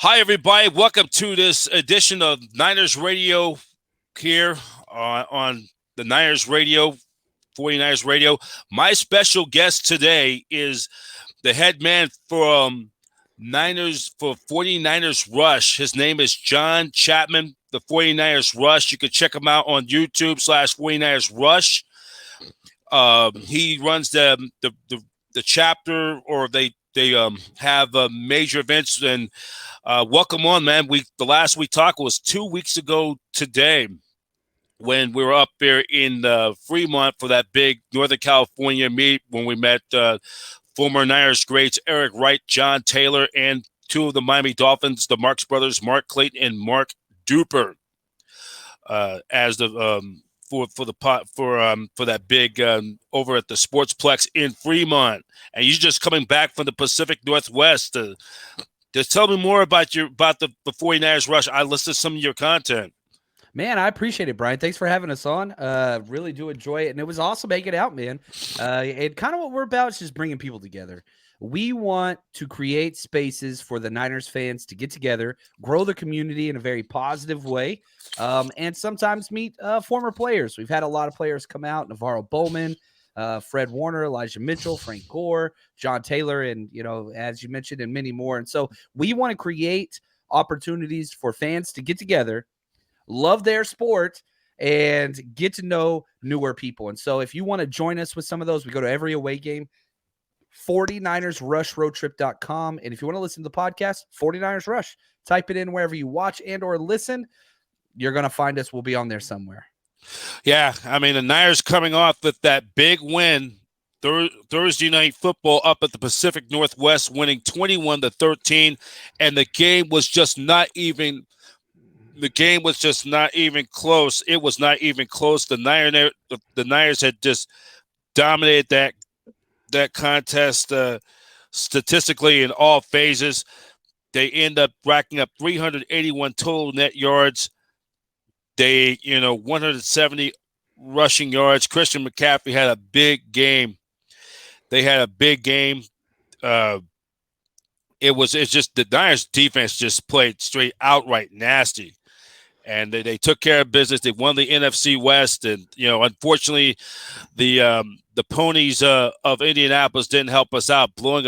Hi, everybody. Welcome to this edition of Niners Radio here on the Niners Radio, 49ers Radio. My special guest today is the head man from Niners for 49ers Rush. His name is John Chapman, the 49ers Rush. You can check him out on YouTube /49ers Rush. He runs the chapter, or they have major events. And welcome on, man. The last we talked was 2 weeks ago today, when we were up there in Fremont for that big Northern California meet, when we met former Niners greats Eric Wright, John Taylor, and two of the Miami Dolphins, the Marks brothers, Mark Clayton and Mark Duper, as the for that big over at the Sportsplex in Fremont. And you're just coming back from the Pacific Northwest. Just tell me more about the 49ers Rush. I listened to some of your content. Man, I appreciate it, Brian. Thanks for having us on. Really do enjoy it. And it was awesome making it out, man. And kind of what we're about is just bringing people together. We want to create spaces for the Niners fans to get together, grow the community in a very positive way, and sometimes meet former players. We've had a lot of players come out: Navarro Bowman, Fred Warner, Elijah Mitchell, Frank Gore, John Taylor, and, as you mentioned, and many more. And so we want to create opportunities for fans to get together, love their sport, and get to know newer people. And so if you want to join us with some of those, we go to every away game, 49ersrushroadtrip.com. And if you want to listen to the podcast, 49ers Rush, type it in wherever you watch and or listen. You're going to find us. We'll be on there somewhere. Yeah, I mean, the Niners coming off with that big win Thursday night football up at the Pacific Northwest, winning 21-13, and the game was just not even close. It was not even close. The Niners had just dominated that contest statistically in all phases. They end up racking up 381 total net yards. They, 170 rushing yards. Christian McCaffrey had a big game. They had a big game. It's just the Niners defense just played straight outright nasty. And they took care of business. They won the NFC West, and unfortunately, the ponies of Indianapolis didn't help us out, blowing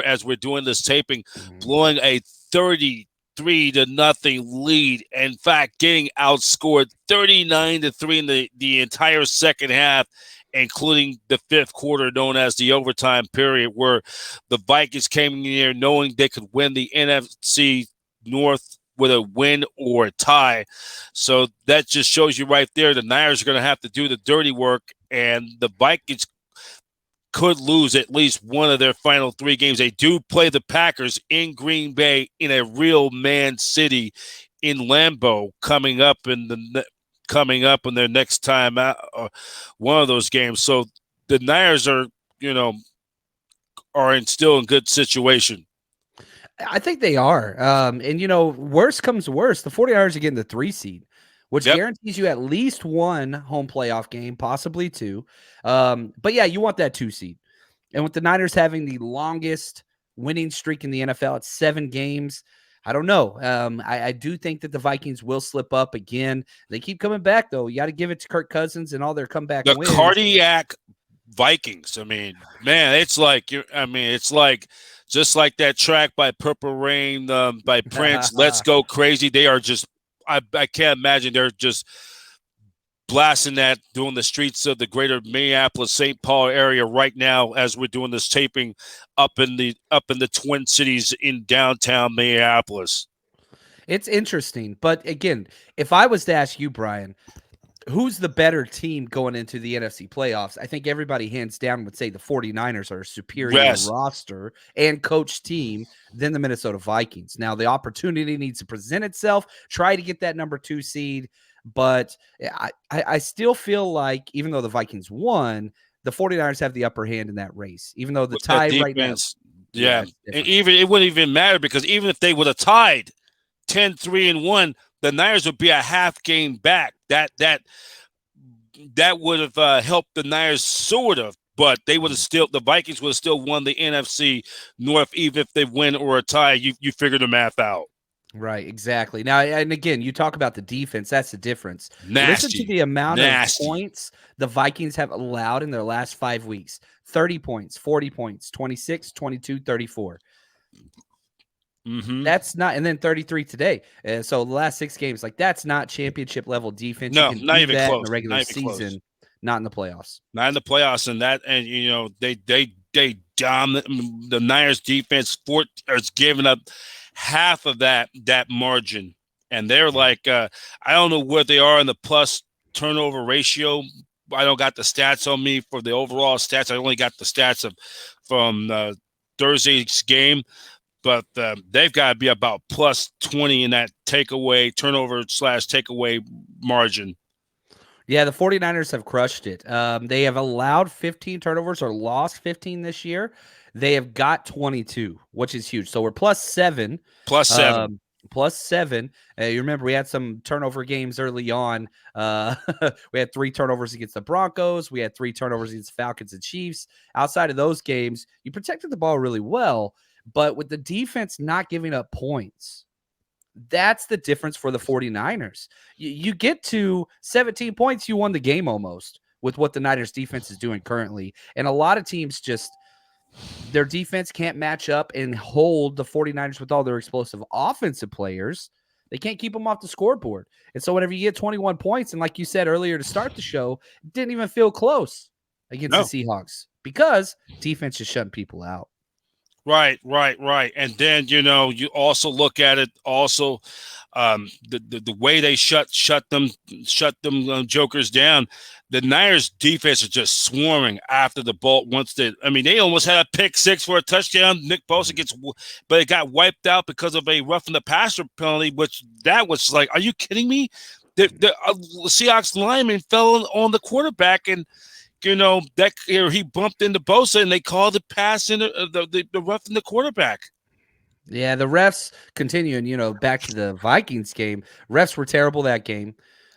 as we're doing this taping, blowing a 33-0 lead. In fact, getting outscored 39-3 in the entire second half, including the fifth quarter, known as the overtime period, where the Vikings came in here knowing they could win the NFC North with a win or a tie. So that just shows you right there, the Niners are going to have to do the dirty work, and the Vikings could lose at least one of their final three games. They do play the Packers in Green Bay in a real man city in Lambeau coming up in their next time out, one of those games. So the Niners are still in good situation. I think they are. And, worst comes worst. The 49ers are getting the 3 seed, which guarantees you at least one home playoff game, possibly 2. But, yeah, you want that 2 seed. And with the Niners having the longest winning streak in the NFL at 7 games, I don't know. I do think that the Vikings will slip up again. They keep coming back, though. You got to give it to Kirk Cousins and all their comeback wins. The cardiac Vikings. I mean, man, it's like just like that track by Purple Rain by Prince, Let's Go Crazy. They are just, I can't imagine they're just blasting that doing the streets of the greater Minneapolis, St. Paul area right now as we're doing this taping up in the Twin Cities in downtown Minneapolis. It's interesting. But again, if I was to ask you, Brian, who's the better team going into the NFC playoffs? I think everybody hands down would say the 49ers are a superior roster and coach team than the Minnesota Vikings. Now, the opportunity needs to present itself, try to get that number 2 seed. But I still feel like, even though the Vikings won, the 49ers have the upper hand in that race, even though the tie right now. Yeah. And it wouldn't even matter, because even if they would have tied 10-3-1, the Niners would be a half game back. That would have helped the Niners sort of, but the Vikings would have still won the NFC North, even if they win or a tie. You figure the math out. Right, exactly. Now, and again, you talk about the defense. That's the difference. Listen to Nasty. the amount of Nasty. points the Vikings have allowed in their last 5 weeks. 30 points, 40 points, 26, 22, 34. Mm-hmm. That's not, and then 33 today. So the last 6 games, like that's not championship level defense. You No, can not do even that in close. the regular Not even close. season, not in the playoffs. Not in the playoffs, and they dominate the Niners defense. Is giving up half of that margin, and they're like, I don't know what they are in the plus turnover ratio. I don't got the stats on me for the overall stats. I only got the stats from Thursday's game, but they've got to be about plus 20 in that turnover/takeaway margin. Yeah, the 49ers have crushed it. They have allowed 15 turnovers or lost 15 this year. They have got 22, which is huge. So we're plus 7. Plus 7. Plus 7. You remember we had some turnover games early on. We had 3 turnovers against the Broncos. We had 3 turnovers against Falcons and Chiefs. Outside of those games, you protected the ball really well, but with the defense not giving up points, that's the difference for the 49ers. You get to 17 points, you won the game almost with what the Niners defense is doing currently. And a lot of teams just, their defense can't match up and hold the 49ers with all their explosive offensive players. They can't keep them off the scoreboard. And so whenever you get 21 points, and like you said earlier to start the show, it didn't even feel close against the Seahawks because defense is shutting people out. Right. And then, you also look at it also, the way they shut them jokers down. The Niners defense is just swarming after the ball. They almost had a pick six for a touchdown. Nick Bosa but it got wiped out because of a roughing the passer penalty, which that was like, are you kidding me? The Seahawks lineman fell on the quarterback, and that he bumped into Bosa, and they called the pass in the roughing the quarterback. Yeah, the refs continuing, back to the Vikings game. Refs were terrible that game.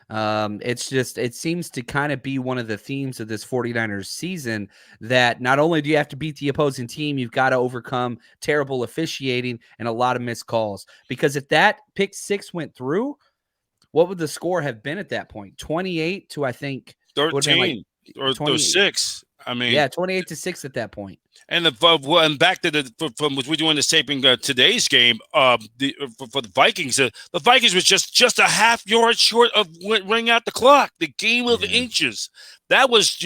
It seems to kind of be one of the themes of this 49ers season that not only do you have to beat the opposing team, you've got to overcome terrible officiating and a lot of missed calls. Because if that pick six went through, what would the score have been at that point? 28 to, I think, 13 or 6. I mean, yeah, 28-6 at that point. And back to from what we're doing this taping today's game, for the Vikings, the Vikings was just a half yard short of running out the clock. The game of inches. That was,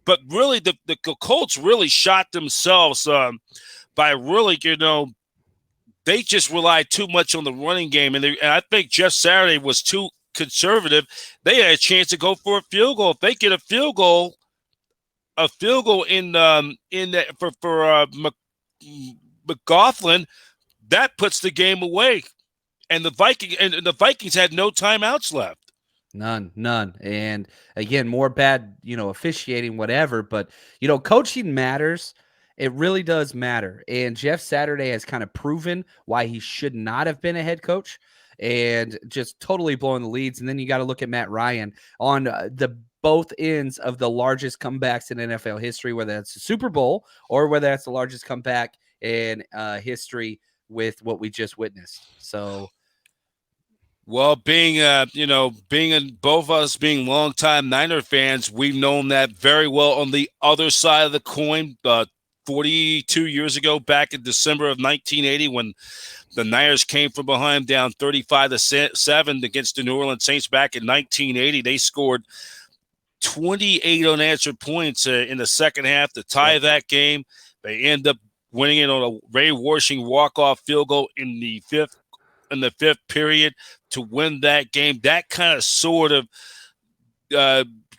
but really the Colts really shot themselves by really, they just relied too much on the running game, and I think Jeff Saturday was too conservative. They had a chance to go for a field goal. If they get a field goal in that for McLaughlin, that puts the game away, and the Vikings had no timeouts left. None. And again, more bad, officiating, whatever. But coaching matters. It really does matter. And Jeff Saturday has kind of proven why he should not have been a head coach, and just totally blowing the leads. And then you got to look at Matt Ryan on the both ends of the largest comebacks in NFL history, whether that's the Super Bowl or whether that's the largest comeback in history with what we just witnessed. So, well, being both of us being longtime Niner fans, we've known that very well on the other side of the coin. 42 years ago, back in December of 1980, when the Niners came from behind down 35-7 against the New Orleans Saints back in 1980, they scored 28 unanswered points in the second half to tie that game. They end up winning it on a Ray Warshing walk-off field goal in the fifth period to win that game. That kind of sort of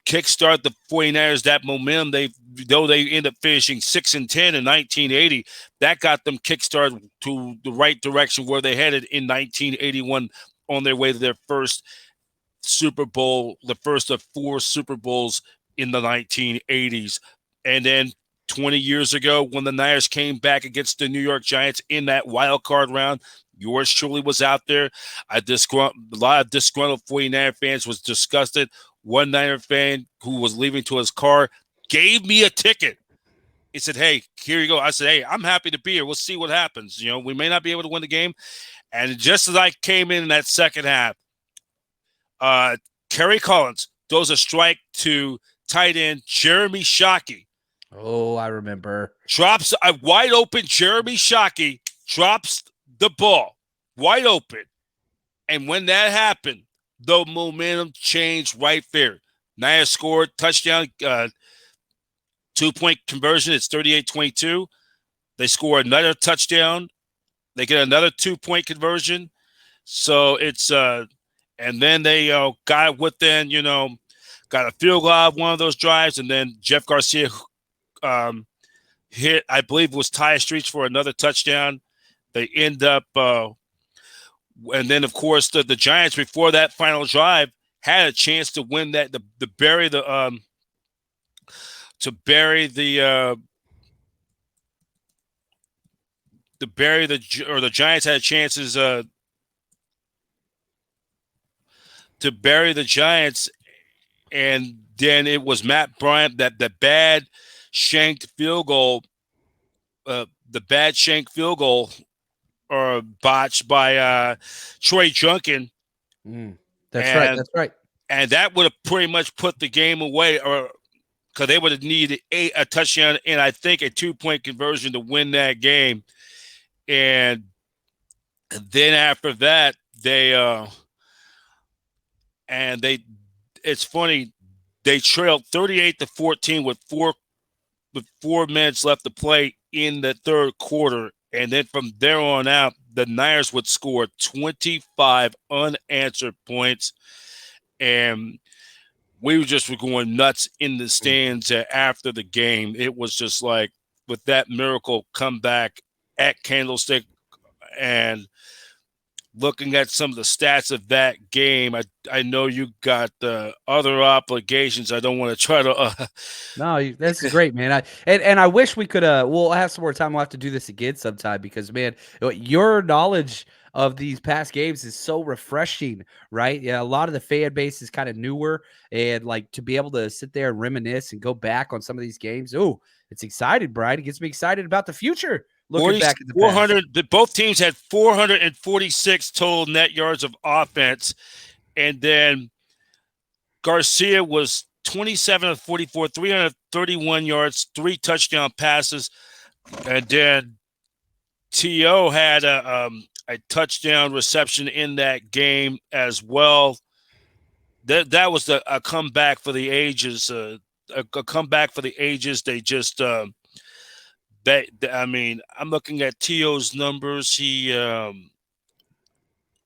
kickstart the 49ers, that momentum. Though they end up finishing 6-10 in 1980, that got them kickstarted to the right direction where they headed in 1981 on their way to their first Super Bowl, the first of 4 Super Bowls in the 1980s. And then 20 years ago, when the Niners came back against the New York Giants in that wild card round, yours truly was out there. A lot of disgruntled 49er fans was disgusted. One Niner fan who was leaving to his car gave me a ticket He said, "Hey, here you go." I said, "Hey, I'm happy to be here. We'll see what happens. We may not be able to win the game." And just as I came in that second half, Kerry Collins throws a strike to tight end Jeremy Shockey. Oh, I remember. Drops a wide open Jeremy Shockey, drops the ball wide open. And when that happened, the momentum changed right there. Nia scored, touchdown, 2-point conversion. It's 38-22. They score another touchdown. They get another 2-point conversion. So it's and then they got within, got a field goal out of one of those drives, and then Jeff Garcia hit, I believe it was Ty Streets for another touchdown. They end up and then of course the Giants before that final drive had a chance to win that the Giants had chances to bury the Giants, and then it was Matt Bryant that the bad shanked field goal or botched by Troy Junkin. That's right. And that would have pretty much put the game away, or because they would have needed a touchdown and I think a 2-point conversion to win that game. And then after that, it's funny, they trailed 38-14 with 4 minutes left to play in the third quarter. And then from there on out, the Niners would score 25 unanswered points. And we were going nuts in the stands after the game. It was just like, with that miracle comeback at Candlestick, and looking at some of the stats of that game, I know you got other obligations. I don't want to try to. No, that's great, man. I wish we could. We'll have some more time. We'll have to do this again sometime because, man, your knowledge of these past games is so refreshing, right? Yeah, a lot of the fan base is kind of newer, and like to be able to sit there and reminisce and go back on some of these games. Oh, it's excited, Brian. It gets me excited about the future. Looking back at the 400, both teams had 446 total net yards of offense, and then Garcia was 27 of 44, 331 yards, 3 touchdown passes, and then T.O. had a touchdown reception in that game as well. That was a comeback for the ages. A comeback for the ages. They just I'm looking at T.O.'s numbers. That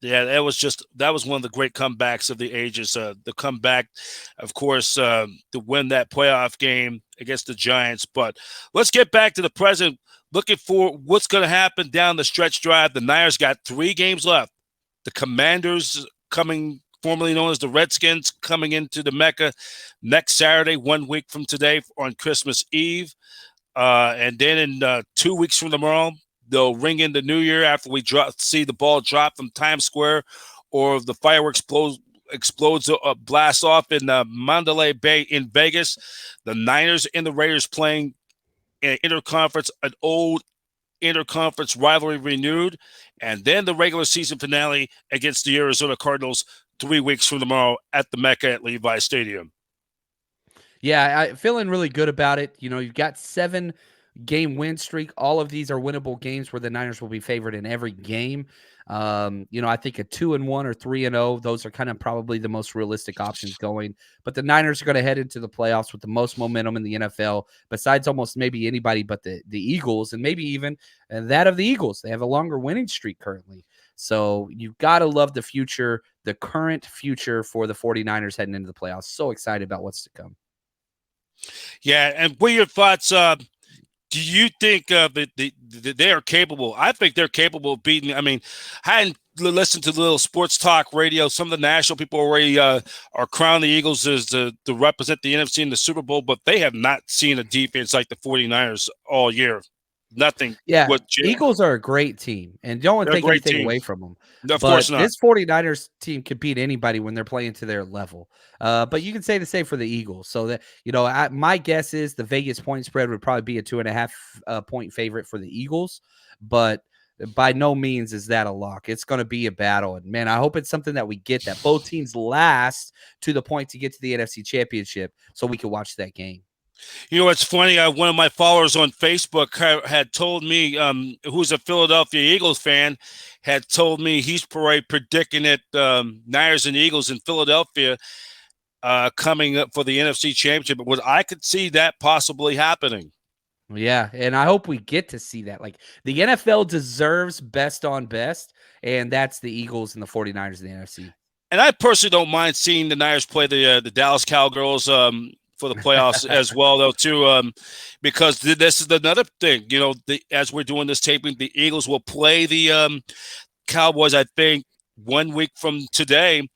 was one of the great comebacks of the ages. The comeback, of course, to win that playoff game against the Giants. But let's get back to the present. Looking for what's going to happen down the stretch drive. The Niners got 3 games left. The Commanders, formerly known as the Redskins, coming into the Mecca next Saturday, 1 week from today on Christmas Eve. And then in 2 weeks from tomorrow, they'll ring in the new year after we see the ball drop from Times Square, or the fireworks explodes blast off in Mandalay Bay in Vegas. The Niners and the Raiders playing an an old interconference rivalry renewed, and then the regular season finale against the Arizona Cardinals 3 weeks from tomorrow at the Mecca at Levi Stadium. Yeah, I'm feeling really good about it. You've got 7-game win streak. All of these are winnable games where the Niners will be favored in every game. I think a 2-1 or 3-0, those are kind of probably the most realistic options going. But the Niners are going to head into the playoffs with the most momentum in the NFL, besides almost maybe anybody but the Eagles, and maybe even that of the Eagles. They have a longer winning streak currently. So you've got to love the future, the current future for the 49ers heading into the playoffs. So excited about what's to come. Yeah, and what are your thoughts? Do you think they are capable? I think they're capable of beating. I mean, I hadn't listened to the little sports talk radio. Some of the national people already are crowning the Eagles as to represent the NFC in the Super Bowl, but they have not seen a defense like the 49ers all year. nothing. Yeah, What Eagles are a great team, and don't want to they're a take great anything team. away from them. No, of But course not. this 49ers team can beat anybody when they're playing to their level. But you can say the same for the Eagles. So that my guess is the Vegas point spread would probably be a 2.5 point favorite for the Eagles, but by no means is that a lock. It's going to be a battle, and man, I hope it's something that we get that both teams last to the point to get to the NFC Championship, so we can watch that game. You know, it's funny. One of my followers on Facebook had told me, who's a Philadelphia Eagles fan, had told me he's predicting it, Niners and Eagles in Philadelphia coming up for the NFC Championship. But I could see that possibly happening. Yeah, and I hope we get to see that. Like, the NFL deserves best on best, and that's the Eagles and the 49ers in the NFC. And I personally don't mind seeing the Niners play the Dallas Cowgirls for the playoffs as well, though, too, because this is another thing. You know, as we're doing this taping, the Eagles will play the Cowboys, I think, 1 week from today,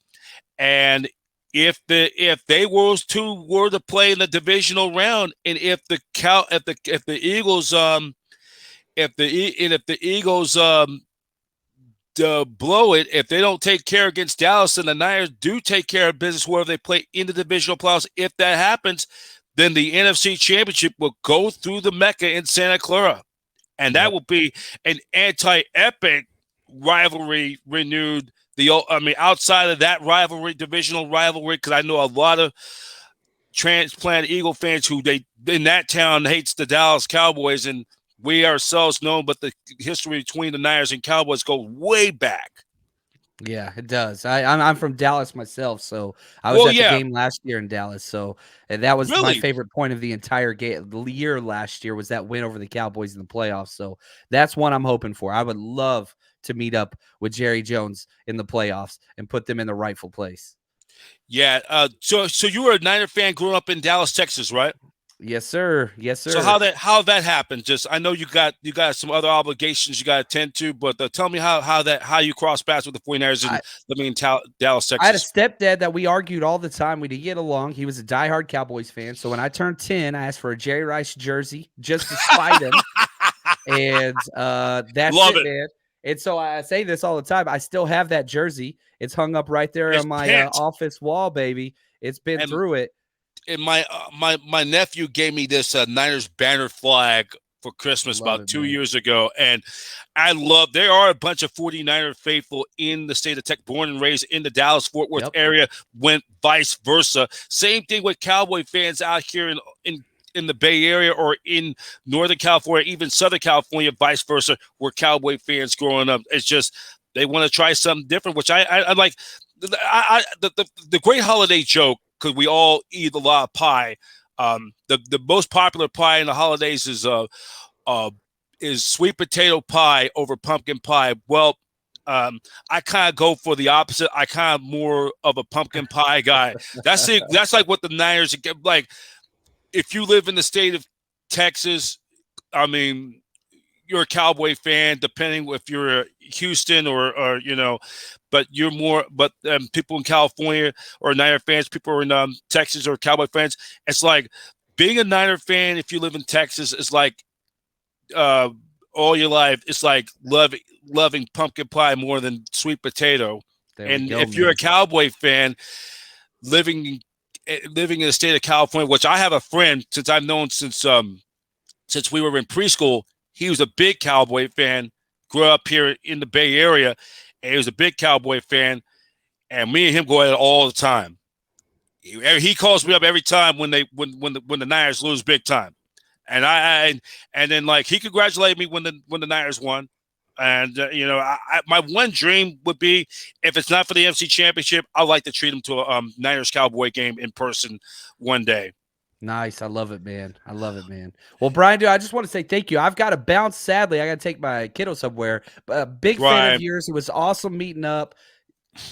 and if they were to play in the divisional round, and if the Eagles blow it, if they don't take care against Dallas, and the Niners do take care of business wherever they play in the divisional playoffs, if that happens, then the NFC Championship will go through the Mecca in Santa Clara, and that will be an anti-epic rivalry renewed. Outside of that rivalry, divisional rivalry, because I know a lot of transplant Eagle fans who in that town hates the Dallas Cowboys, and we ourselves know, but the history between the Niners and Cowboys go way back. Yeah, it does. I'm from Dallas myself, so I was at the game last year in Dallas. So that was my favorite point of the entire year last year, was that win over the Cowboys in the playoffs. So that's one I'm hoping for. I would love to meet up with Jerry Jones in the playoffs and put them in the rightful place. Yeah. So you were a Niner fan growing up in Dallas, Texas, right? Yes, sir. Yes, sir. So how that happened? Just, I know you got some other obligations you got to attend to, but tell me how you cross paths with the 49ers and living in Dallas, Texas. I had a stepdad that we argued all the time. We didn't get along. He was a diehard Cowboys fan. So when I turned 10, I asked for a Jerry Rice jersey just to spite him. And that's Love it, man. And so I say this all the time. I still have that jersey. It's hung up right there on my office wall, baby. It's been through it. And my nephew gave me this Niners banner flag for Christmas about 2 years ago, and there are a bunch of 49er faithful in the state of Texas, born and raised in the Dallas-Fort Worth area, went vice versa. Same thing with Cowboy fans out here in the Bay Area or in Northern California, even Southern California, vice versa, were Cowboy fans growing up. It's just they want to try something different, which I like. The great holiday joke, because we all eat a lot of pie. The most popular pie in the holidays is sweet potato pie over pumpkin pie. Well, I kind of go for the opposite. I kind of more of a pumpkin pie guy. That's like what the Niners like. If you live in the state of Texas, I mean, you're a Cowboy fan, depending if you're Houston or but you're more. But people in California or Niner fans, people in Texas or Cowboy fans, it's like being a Niner fan. If you live in Texas, is like all your life. It's like loving pumpkin pie more than sweet potato. And if you're a Cowboy fan, living in the state of California, which I have a friend since I've known since we were in preschool. He was a big Cowboy fan, grew up here in the Bay Area, and he was a big Cowboy fan, and me and him go at it all the time. He calls me up every time when the Niners lose big time, and then like he congratulated me when the Niners won. And my one dream would be, if it's not for the NFC Championship, I'd like to treat him to a Niners Cowboy game in person one day. Nice. I love it, man. I love it, man. Well, Brian, dude, I just want to say thank you. I've got to bounce. Sadly, I got to take my kiddo somewhere. Big fan of yours. It was awesome meeting up.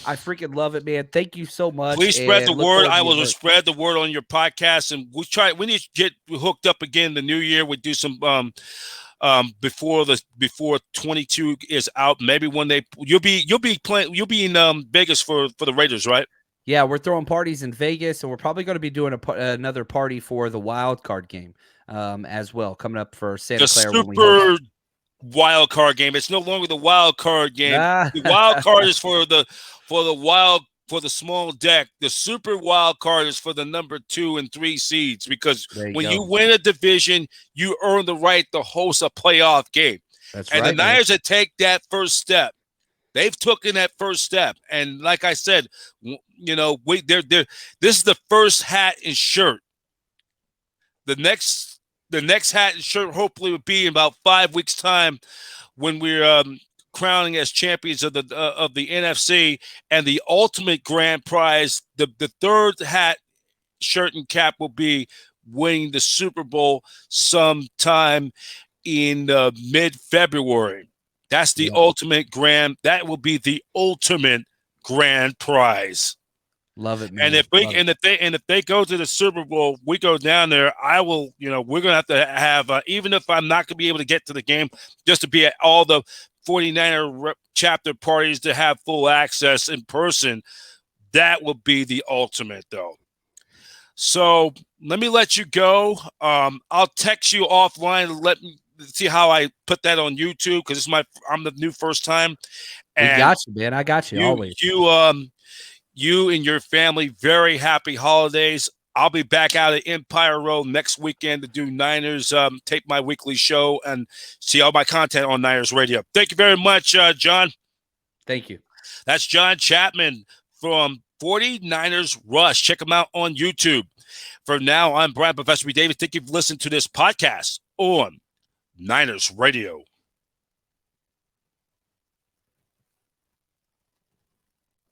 I freaking love it, man. Thank you so much. Please spread the word. I will spread the word on your podcast, and we need to get hooked up again the new year. We do some before 22 is out. Maybe when you'll be in Vegas for the Raiders, right? Yeah, we're throwing parties in Vegas, and we're probably going to be doing another party for the wild card game. as well, coming up for Santa The Clara when we host. super wild card game. It's no longer the wild card game. Ah. The wild card is for the small deck. The super wild card is for the number 2 and 3 seeds, because when you win a division, you earn the right to host a playoff game. That's and right, the Niners that take that first step. They've taken that first step, and like I said, you know, this is the first hat and shirt. The next hat and shirt hopefully would be in about 5 weeks' time, when we're crowning as champions of the NFC, and the ultimate grand prize, the third hat, shirt, and cap will be winning the Super Bowl sometime in mid-February. That's the ultimate grand. That will be the ultimate grand prize. Love it, man. And if they go to the Super Bowl, we go down there. I will, you know, we're gonna have to have even if I'm not gonna be able to get to the game, just to be at all the 49er chapter parties to have full access in person. That will be the ultimate, though. So let me let you go. I'll text you offline. Let me see how I put that on YouTube, because I'm the new first time. And we got you, man. I got you always. You and your family, very happy holidays. I'll be back out at Empire Road next weekend to do Niners, tape my weekly show, and see all my content on Niners Radio. Thank you very much, John. Thank you. That's John Chapman from 49ers Rush. Check him out on YouTube. For now, I'm Brian Professor B. Davis. Thank you for listening to this podcast on Niners Radio.